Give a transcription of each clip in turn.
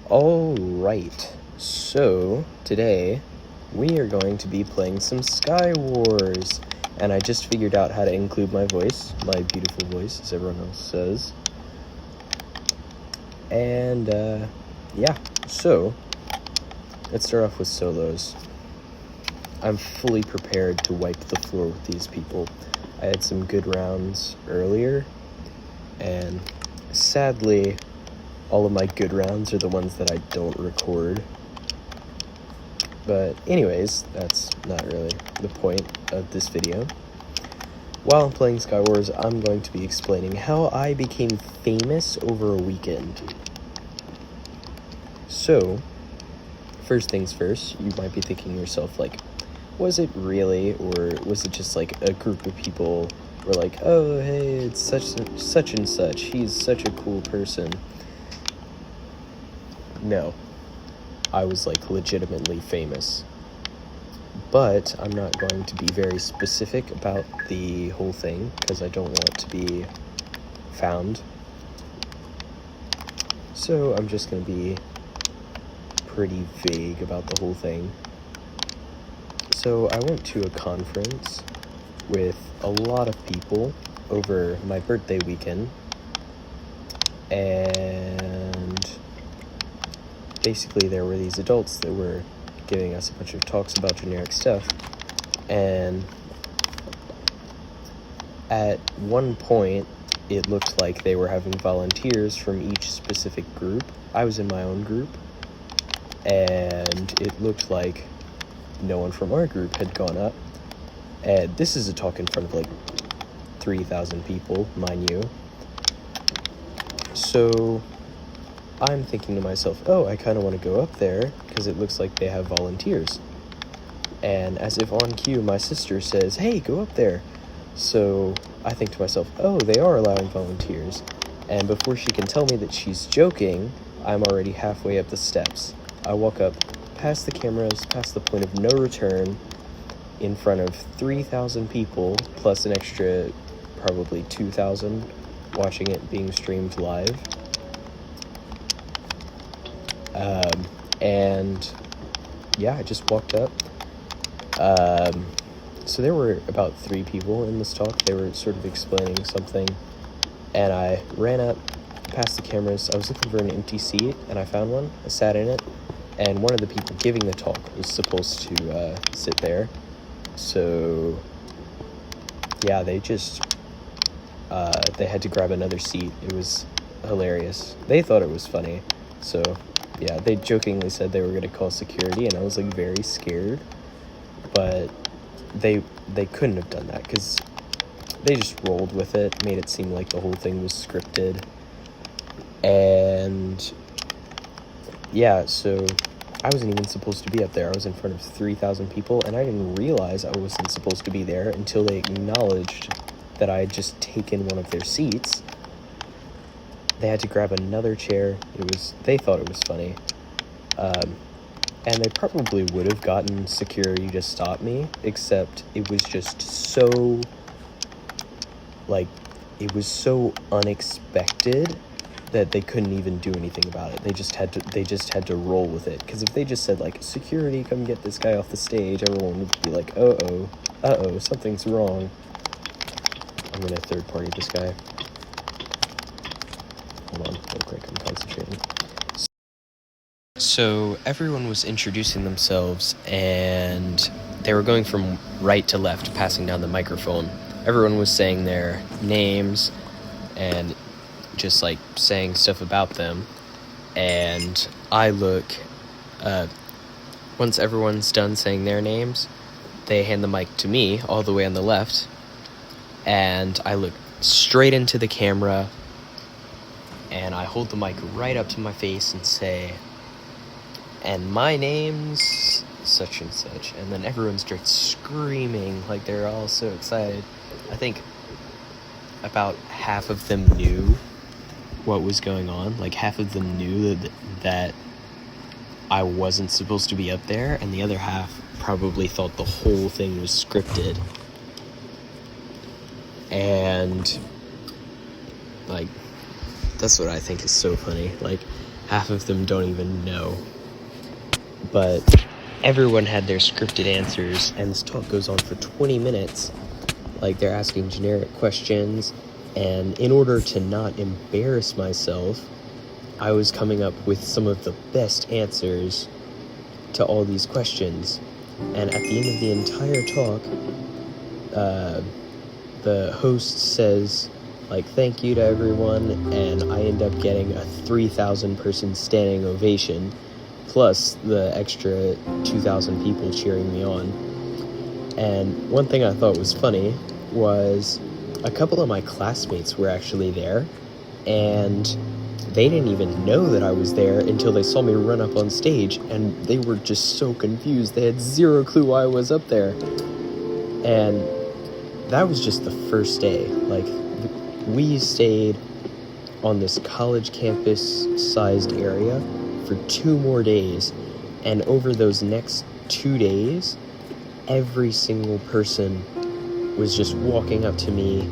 Alright, so today we are going to be playing some Sky Wars, and I just figured out how to include my voice, my beautiful voice, as everyone else says. And yeah, so let's start off with solos. I'm fully prepared to wipe the floor with these people. I had some good rounds earlier, and sadly, all of my good rounds are the ones that I don't record. But anyways, that's not really the point of this video. While I'm playing Sky Wars, I'm going to be explaining how I became famous over a weekend. So, first things first, you might be thinking to yourself, like, was it really, or was it just like a group of people were like, oh, hey, it's such and such, he's such a cool person. No, I was like legitimately famous, but I'm not going to be very specific about the whole thing because I don't want to be found. So I'm just going to be pretty vague about the whole thing. So I went to a conference with a lot of people over my birthday weekend, and basically there were these adults that were giving us a bunch of talks about generic stuff, and at one point it looked like they were having volunteers from each specific group. I was in my own group, and it looked like no one from our group had gone up. And this is a talk in front of like 3,000 people, mind you. So I'm thinking to myself, oh, I kind of want to go up there because it looks like they have volunteers. And as if on cue, my sister says, hey, go up there. So I think to myself, oh, they are allowing volunteers. And before she can tell me that she's joking, I'm already halfway up the steps. I walk up past the cameras, past the point of no return, in front of 3,000 people, plus an extra probably 2,000 watching it being streamed live. And yeah, I just walked up. So there were about 3 people in this talk. They were sort of explaining something, and I ran up past the cameras. I was looking for an empty seat, and I found one. I sat in it, and one of the people giving the talk was supposed to sit there. So yeah, they just they had to grab another seat. It was hilarious. They thought it was funny. So yeah, they jokingly said they were going to call security, and I was like very scared, but they couldn't have done that because they just rolled with it, made it seem like the whole thing was scripted. And yeah, so I wasn't even supposed to be up there. I was in front of 3,000 people, and I didn't realize I wasn't supposed to be there until they acknowledged that I had just taken one of their seats. They had to grab another chair. They thought it was funny. And they probably would have gotten security to stop me, except it was just so, like, it was so unexpected that they couldn't even do anything about it. They just had to roll with it. Because if they just said, like, security, come get this guy off the stage, everyone would be like, uh-oh, something's wrong. I'm gonna third-party this guy. Hold on, real quick, I'm concentrating. So everyone was introducing themselves, and they were going from right to left, passing down the microphone. Everyone was saying their names and just like saying stuff about them. And I look, once everyone's done saying their names, they hand the mic to me all the way on the left, and I look straight into the camera, and I hold the mic right up to my face and say, and my name's such and such. And then everyone starts screaming like they're all so excited. I think about half of them knew what was going on. Like half of them knew that I wasn't supposed to be up there, and the other half probably thought the whole thing was scripted. And like, that's what I think is so funny. Like, half of them don't even know. But everyone had their scripted answers, and this talk goes on for 20 minutes. Like, they're asking generic questions, and in order to not embarrass myself, I was coming up with some of the best answers to all these questions. And at the end of the entire talk, the host says, like, thank you to everyone, and I end up getting a 3,000 person standing ovation, plus the extra 2,000 people cheering me on. And one thing I thought was funny was a couple of my classmates were actually there, and they didn't even know that I was there until they saw me run up on stage, and they were just so confused. They had zero clue why I was up there. And that was just the first day. Like, we stayed on this college campus-sized area for 2 more days, and over those next 2 days, every single person was just walking up to me,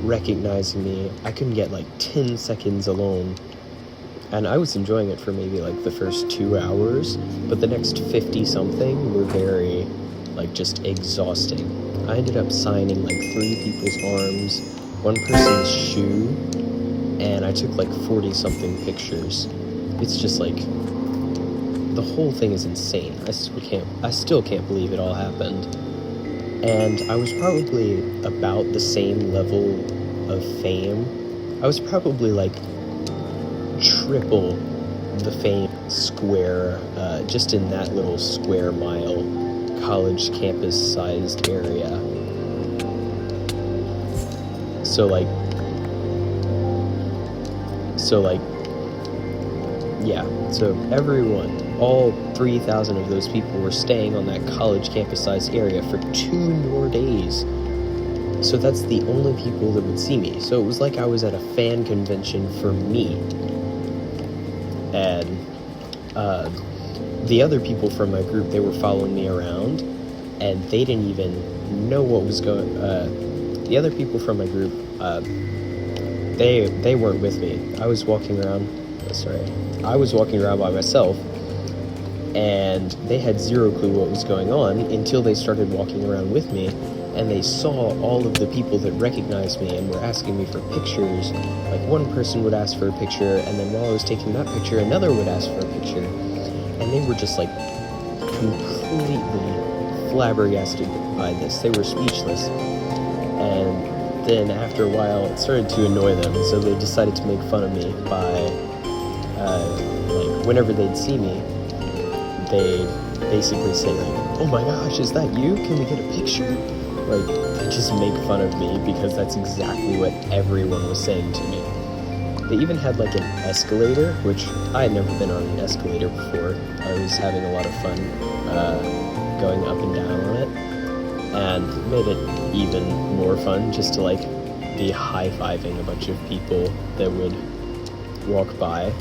recognizing me. I couldn't get like 10 seconds alone, and I was enjoying it for maybe like the first 2 hours, but the next 50-something were very, like, just exhausting. I ended up signing like 3 people's arms, 1 person's shoe, and I took like 40-something pictures. It's just like, the whole thing is insane. I still can't believe it all happened. And I was probably about the same level of fame. I was probably like triple the fame square, just in that little square mile college campus sized area. So everyone, all 3,000 of those people were staying on that college campus-sized area for 2 more days. So that's the only people that would see me. So it was like I was at a fan convention for me. And the other people from my group, they were following me around, and they didn't even know what was going. The other people from my group, they weren't with me. I was walking around by myself, and they had zero clue what was going on until they started walking around with me, and they saw all of the people that recognized me and were asking me for pictures. Like, one person would ask for a picture, and then while I was taking that picture, another would ask for a picture, and they were just like completely flabbergasted by this. They were speechless. And then after a while, it started to annoy them, so they decided to make fun of me by like, whenever they'd see me, they'd basically say like, oh my gosh, is that you? Can we get a picture? Like, they just make fun of me because that's exactly what everyone was saying to me. They even had like an escalator, which I had never been on an escalator before. I was having a lot of fun going up and down on it, and it made it even more fun just to like be high-fiving a bunch of people that would walk by.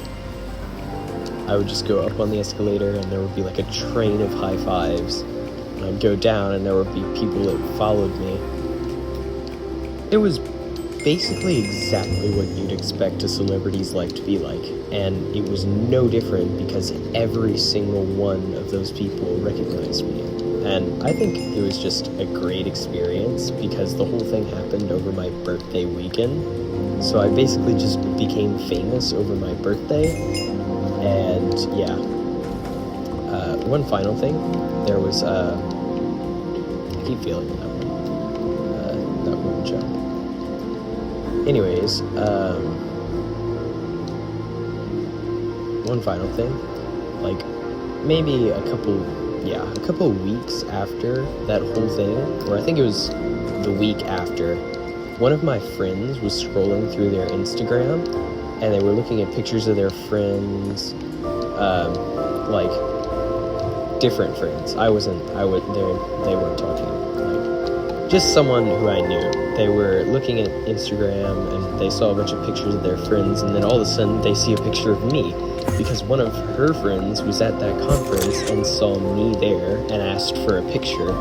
I would just go up on the escalator, and there would be like a train of high fives, and I'd go down, and there would be people that followed me. It was basically exactly what you'd expect a celebrity's life to be like, and it was no different because every single one of those people recognized me. And I think it was just a great experience because the whole thing happened over my birthday weekend. So I basically just became famous over my birthday. And yeah, one final thing, there was, I keep feeling that one jump. Anyways, one final thing, like maybe a couple weeks after that whole thing, or I think it was the week after, one of my friends was scrolling through their Instagram, and they were looking at pictures of their friends, like different friends. They weren't talking, like just someone who I knew. They were looking at Instagram, and they saw a bunch of pictures of their friends, and then all of a sudden they see a picture of me, because one of her friends was at that conference and saw me there and asked for a picture.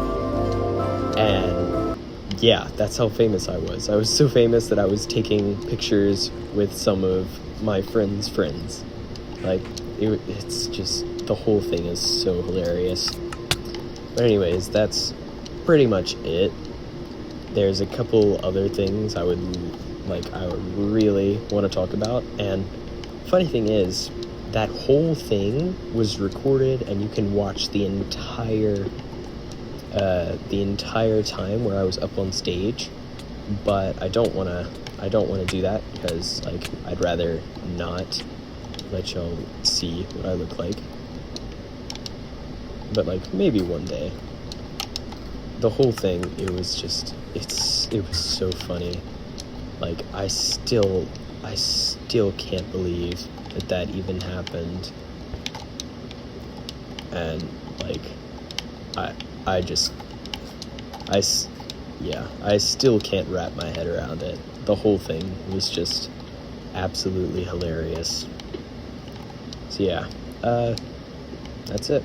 And yeah, that's how famous I was. I was so famous that I was taking pictures with some of my friends' friends. Like, it's just, the whole thing is so hilarious. But anyways, that's pretty much it. There's a couple other things I would really want to talk about, and funny thing is, that whole thing was recorded, and you can watch the entire time where I was up on stage, but I don't want to do that, because, like, I'd rather not let y'all see what I look like. But, like, maybe one day. The whole thing, it was so funny. Like, I still can't believe that even happened. And, like, I still can't wrap my head around it. The whole thing was just absolutely hilarious. So yeah, that's it.